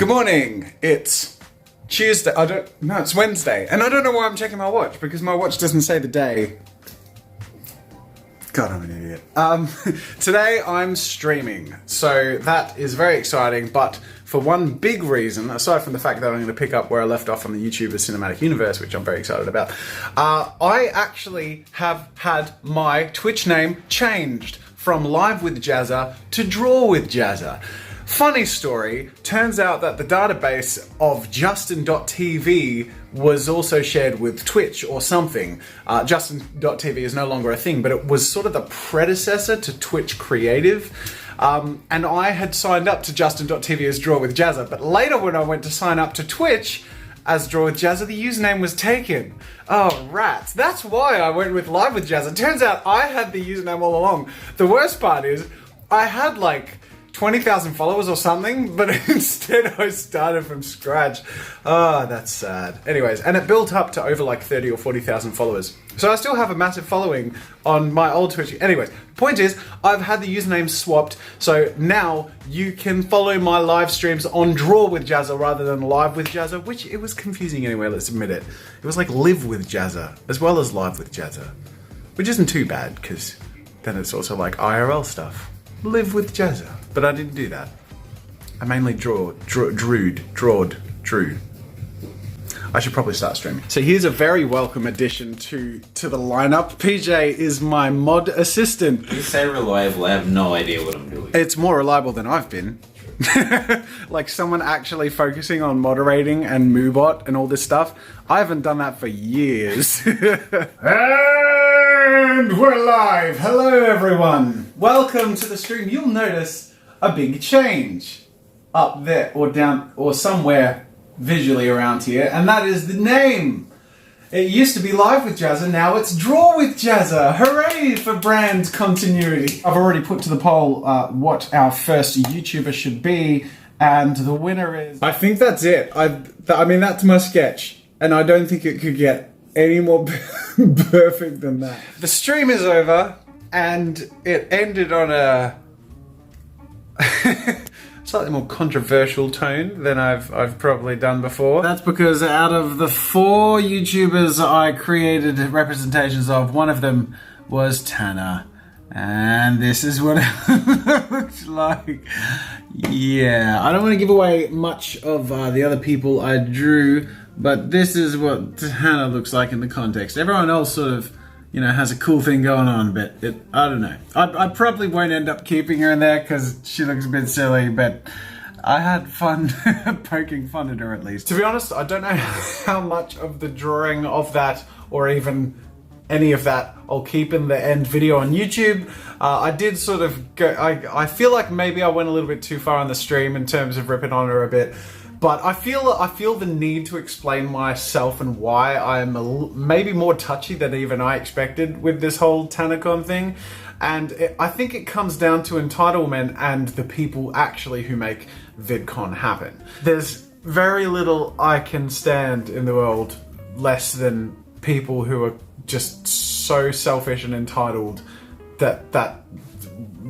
Good morning. It's Tuesday. It's Wednesday. And I don't know why I'm checking my watch because my watch doesn't say the day. God, I'm an idiot. Today I'm streaming. So that is very exciting, but for one big reason, aside from the fact that I'm going to pick up where I left off on the YouTuber Cinematic Universe, which I'm very excited about, I actually have had my Twitch name changed from Live with Jazza to Draw with Jazza. Funny story, turns out that the database of Justin.tv was also shared with Twitch or something. Justin.tv is no longer a thing, but it was sort of the predecessor to Twitch Creative. And I had signed up to Justin.tv as Draw with Jazza, but later when I went to sign up to Twitch as Draw with Jazza, the username was taken. Oh, rats. That's why I went with Live with Jazza. Turns out I had the username all along. The worst part is, I had like 20,000 followers or something, but instead I started from scratch. Oh, that's sad. Anyways, and it built up to over like 30 or 40,000 followers. So I still have a massive following on my old Twitch. Anyways, point is, I've had the username swapped, so now you can follow my live streams on Draw with Jazza rather than Live with Jazza, which it was confusing anyway, let's admit it. It was like Live with Jazza, as well as Live with Jazza, which isn't too bad, because then it's also like IRL stuff. Live with Jazza. But I didn't do that. I mainly drawed. I should probably start streaming. So here's a very welcome addition to the lineup. PJ is my mod assistant. You say reliable, I have no idea what I'm doing. It's more reliable than I've been. Like someone actually focusing on moderating and Moobot and all this stuff. I haven't done that for years. And we're live. Hello everyone. Welcome to the stream. You'll notice a big change up there or down or somewhere visually around here, and that is the name. It used to be Live with Jazza, now it's Draw with Jazza. Hooray for brand continuity. I've already put to the poll what our first YouTuber should be, and the winner is... I think that's it. I mean, that's my sketch, and I don't think it could get any more perfect than that. The stream is over, and it ended on a slightly more controversial tone than I've probably done before. That's because out of the 4 YouTubers I created representations of, one of them was Tanner. And this is what it looks like. Yeah, I don't want to give away much of the other people I drew, but this is what Tanner looks like in the context. Everyone else sort of, you know, has a cool thing going on, but I don't know. I probably won't end up keeping her in there because she looks a bit silly, but I had fun poking fun at her at least. To be honest, I don't know how much of the drawing of that or even any of that I'll keep in the end video on YouTube. I did sort of go, I feel like maybe I went a little bit too far on the stream in terms of ripping on her a bit. But I feel the need to explain myself and why I'm maybe more touchy than even I expected with this whole TannerCon thing. And I think it comes down to entitlement and the people actually who make VidCon happen. There's very little I can stand in the world less than people who are just so selfish and entitled that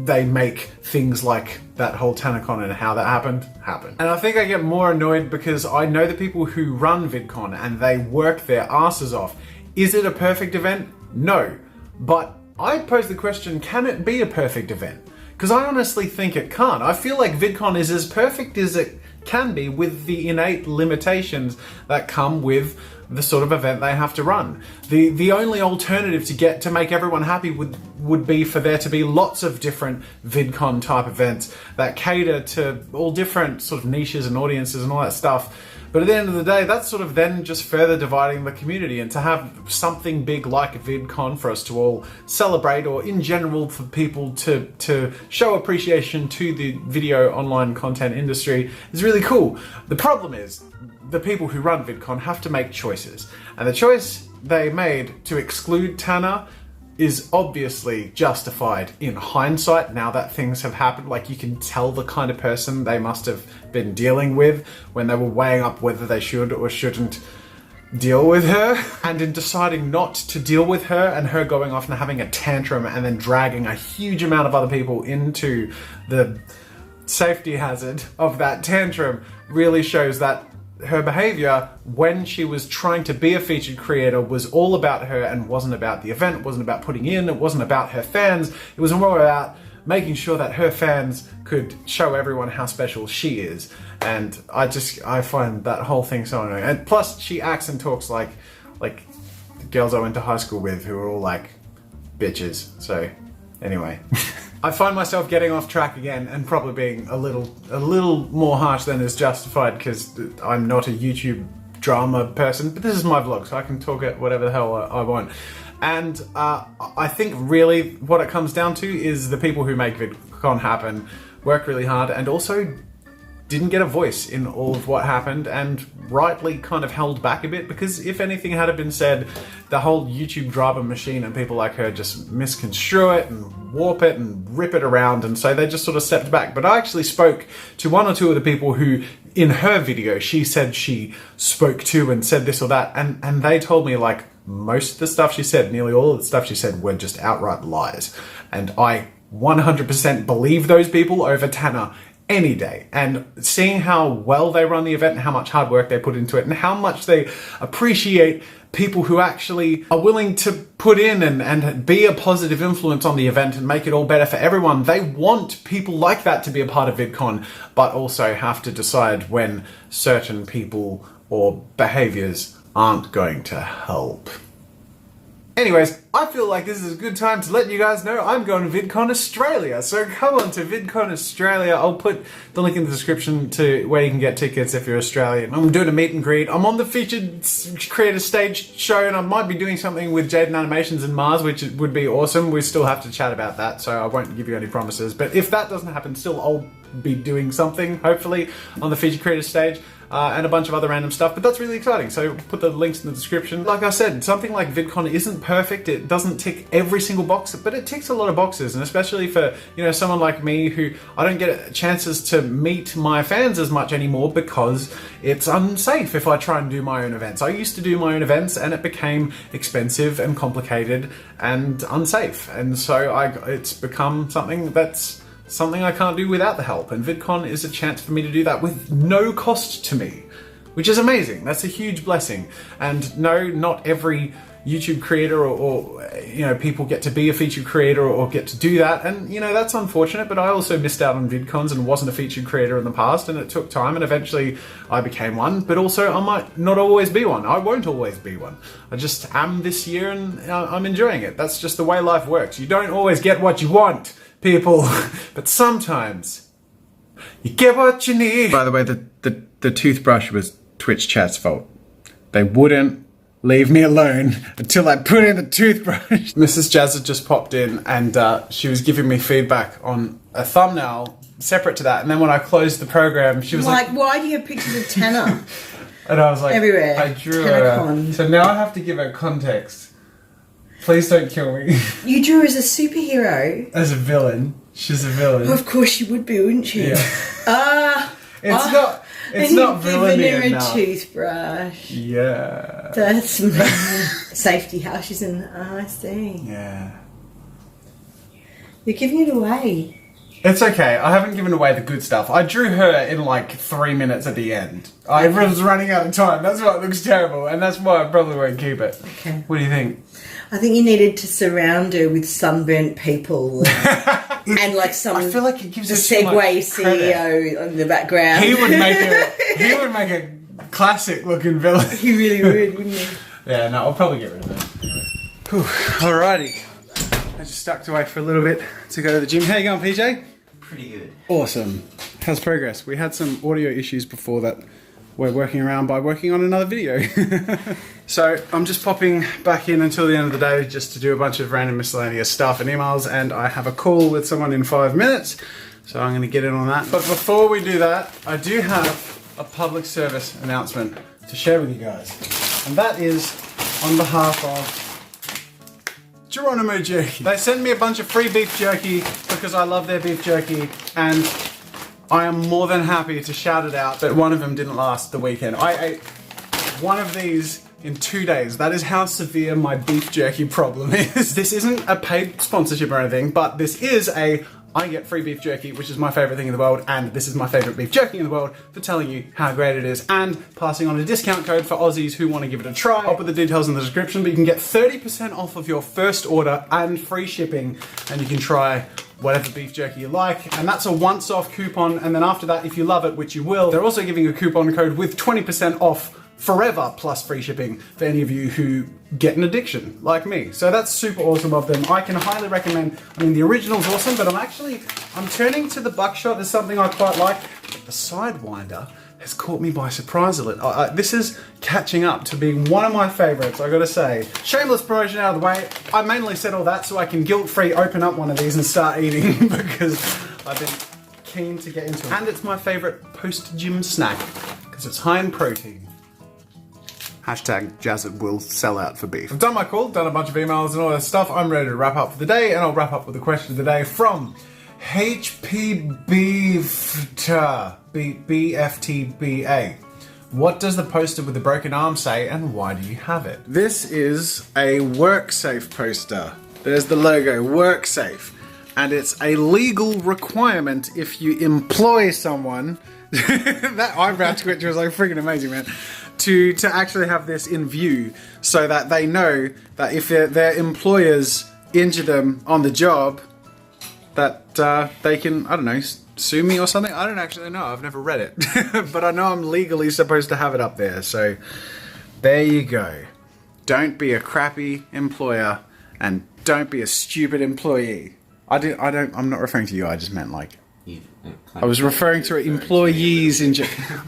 they make things like that whole TannerCon and how that happened happen. And I think I get more annoyed because I know the people who run VidCon and they work their asses off. Is it a perfect event? No. But I pose the question, can it be a perfect event? Because I honestly think it can't. I feel like VidCon is as perfect as it can be with the innate limitations that come with the sort of event they have to run. The only alternative to make everyone happy would be for there to be lots of different VidCon type events that cater to all different sort of niches and audiences and all that stuff. But at the end of the day, that's sort of then just further dividing the community, and to have something big like VidCon for us to all celebrate, or in general for people to show appreciation to the video online content industry is really cool. The problem is, the people who run VidCon have to make choices. And the choice they made to exclude Tanner is obviously justified in hindsight now that things have happened. Like, you can tell the kind of person they must have been dealing with when they were weighing up whether they should or shouldn't deal with her. And in deciding not to deal with her and her going off and having a tantrum and then dragging a huge amount of other people into the safety hazard of that tantrum really shows that her behavior when she was trying to be a featured creator was all about her and wasn't about the event, wasn't about putting in, it wasn't about her fans, it was more about making sure that her fans could show everyone how special she is. And I find that whole thing so annoying. And plus she acts and talks like the girls I went to high school with who are all like bitches. So anyway. I find myself getting off track again and probably being a little more harsh than is justified because I'm not a YouTube drama person, but this is my vlog, so I can talk at whatever the hell I want. And I think really what it comes down to is the people who make VidCon happen work really hard and also didn't get a voice in all of what happened and rightly kind of held back a bit, because if anything had been said, the whole YouTube drama machine and people like her just misconstrue it and warp it and rip it around, and so they just sort of stepped back. But I actually spoke to one or two of the people who in her video she said she spoke to and said this or that, and they told me like most of the stuff she said, nearly all of the stuff she said were just outright lies. And I 100% believe those people over Tanner any day. And seeing how well they run the event and how much hard work they put into it and how much they appreciate people who actually are willing to put in and be a positive influence on the event and make it all better for everyone. They want people like that to be a part of VidCon, but also have to decide when certain people or behaviors aren't going to help. Anyways, I feel like this is a good time to let you guys know I'm going to VidCon Australia. So come on to VidCon Australia. I'll put the link in the description to where you can get tickets if you're Australian. I'm doing a meet and greet. I'm on the featured creator stage show, and I might be doing something with Jaden Animations and Mars, which would be awesome. We still have to chat about that, so I won't give you any promises. But if that doesn't happen, still I'll be doing something, hopefully, on the featured creator stage. And a bunch of other random stuff, but that's really exciting, so put the links in the description. Like I said, something like VidCon isn't perfect, it doesn't tick every single box, but it ticks a lot of boxes, and especially for, you know, someone like me who I don't get chances to meet my fans as much anymore because it's unsafe if I try and do my own events. I used to do my own events and it became expensive and complicated and unsafe, and so it's become something I can't do without the help, and VidCon is a chance for me to do that with no cost to me, which is amazing. That's a huge blessing. And no, not every YouTube creator or you know, people get to be a featured creator or get to do that, and you know, that's unfortunate, but I also missed out on VidCons and wasn't a featured creator in the past, and it took time, and eventually I became one, but also I might not always be one. I won't always be one. I just am this year, and I'm enjoying it. That's just the way life works. You don't always get what you want, people, but sometimes you get what you need. By the way, the toothbrush was Twitch chat's fault. They wouldn't leave me alone until I put in the toothbrush. Mrs. Jazz had just popped in, and she was giving me feedback on a thumbnail separate to that, and then when I closed the program, she was like, why do you have pictures of Tanner? And I was like, everywhere. I drew her. So now I have to give her context. Please don't kill me. You drew her as a superhero. As a villain. She's a villain. Of course she would be, wouldn't she? Yeah. It's not villainy enough. Giving her a toothbrush. Yeah. That's safety how she's in. Oh, I see. Yeah. You're giving it away. It's okay. I haven't given away the good stuff. I drew her in like 3 minutes at the end. I was running out of time. That's why it looks terrible, and that's why I probably won't keep it. Okay. What do you think? I think you needed to surround her with sunburnt people and like some. I feel like it gives the us too much Segway CEO in the background. He would make a classic looking villain. He really would, wouldn't he? Yeah, no, I'll probably get rid of it. Alrighty. I just stuck away for a little bit to go to the gym. How you going, PJ? Pretty good. Awesome. How's progress? We had some audio issues before that we're working around by working on another video. So I'm just popping back in until the end of the day just to do a bunch of random miscellaneous stuff and emails, and I have a call with someone in 5 minutes, so I'm going to get in on that. But before we do that, I do have a public service announcement to share with you guys, and that is on behalf of Geronimo Jerky. They sent me a bunch of free beef jerky because I love their beef jerky, and I am more than happy to shout it out, but one of them didn't last the weekend. I ate one of these in 2 days. That is how severe my beef jerky problem is. This isn't a paid sponsorship or anything, but this is a I get free beef jerky, which is my favorite thing in the world, and this is my favorite beef jerky in the world for telling you how great it is and passing on a discount code for Aussies who want to give it a try. I'll put the details in the description, but you can get 30% off of your first order and free shipping, and you can try whatever beef jerky you like, and that's a once-off coupon, and then after that, if you love it, which you will, they're also giving a coupon code with 20% off forever plus free shipping for any of you who get an addiction like me. So that's super awesome of them. I can highly recommend. I mean, the original's awesome, but I'm turning to the buckshot as something I quite like. The Sidewinder has caught me by surprise a little. This is catching up to being one of my favorites, I gotta say. Shameless promotion out of the way. I mainly said all that so I can guilt-free open up one of these and start eating because I've been keen to get into it. And it's my favorite post-gym snack because it's high in protein. Hashtag Jazzit will sell out for beef. I've done my call, done a bunch of emails and all that stuff. I'm ready to wrap up for the day, and I'll wrap up with the question of the day from HP BFTBA. What does the poster with the broken arm say, and why do you have it? This is a WorkSafe poster. There's the logo, WorkSafe. And it's a legal requirement if you employ someone. That eyebrow twitch was like freaking amazing, man. To actually have this in view so that they know that if their employers injure them on the job, that they can, I don't know, sue me or something. I don't actually know. I've never read it. But I know I'm legally supposed to have it up there. So there you go. Don't be a crappy employer and don't be a stupid employee. I'm not referring to you. I just meant like, I was referring to employees in.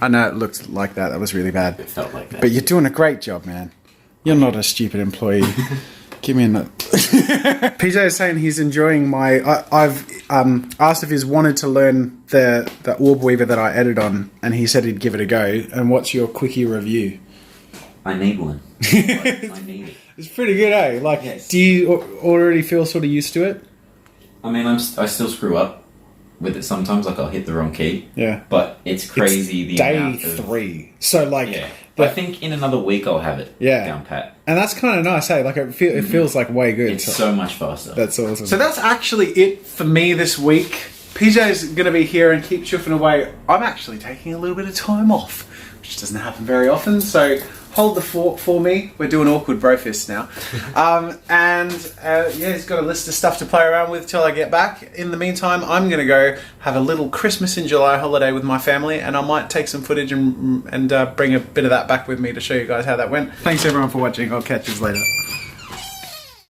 I know it looked like that. That was really bad. It felt like that. But you're doing a great job, man. You're not a stupid employee. Give me a note. PJ is saying he's enjoying my. I've asked if he's wanted to learn the Orb Weaver that I edit on, and he said he'd give it a go. And what's your quickie review? I need one. I need it. It's pretty good, eh? Like, yes. Do you already feel sort of used to it? I mean, I still screw up with it sometimes. Like, I'll hit the wrong key. Yeah. But it's crazy it's the day amount of... 3. So, like... Yeah. But I think in another week I'll have it down pat. And that's kind of nice, hey? Like, it feels like way good. It's so much faster. That's awesome. So that's actually it for me this week. PJ's going to be here and keep chuffing away. I'm actually taking a little bit of time off, which doesn't happen very often, so... Hold the fort for me. We're doing awkward bro fists now. Yeah, he's got a list of stuff to play around with till I get back. In the meantime, I'm going to go have a little Christmas in July holiday with my family, and I might take some footage and bring a bit of that back with me to show you guys how that went. Thanks everyone for watching. I'll catch you later.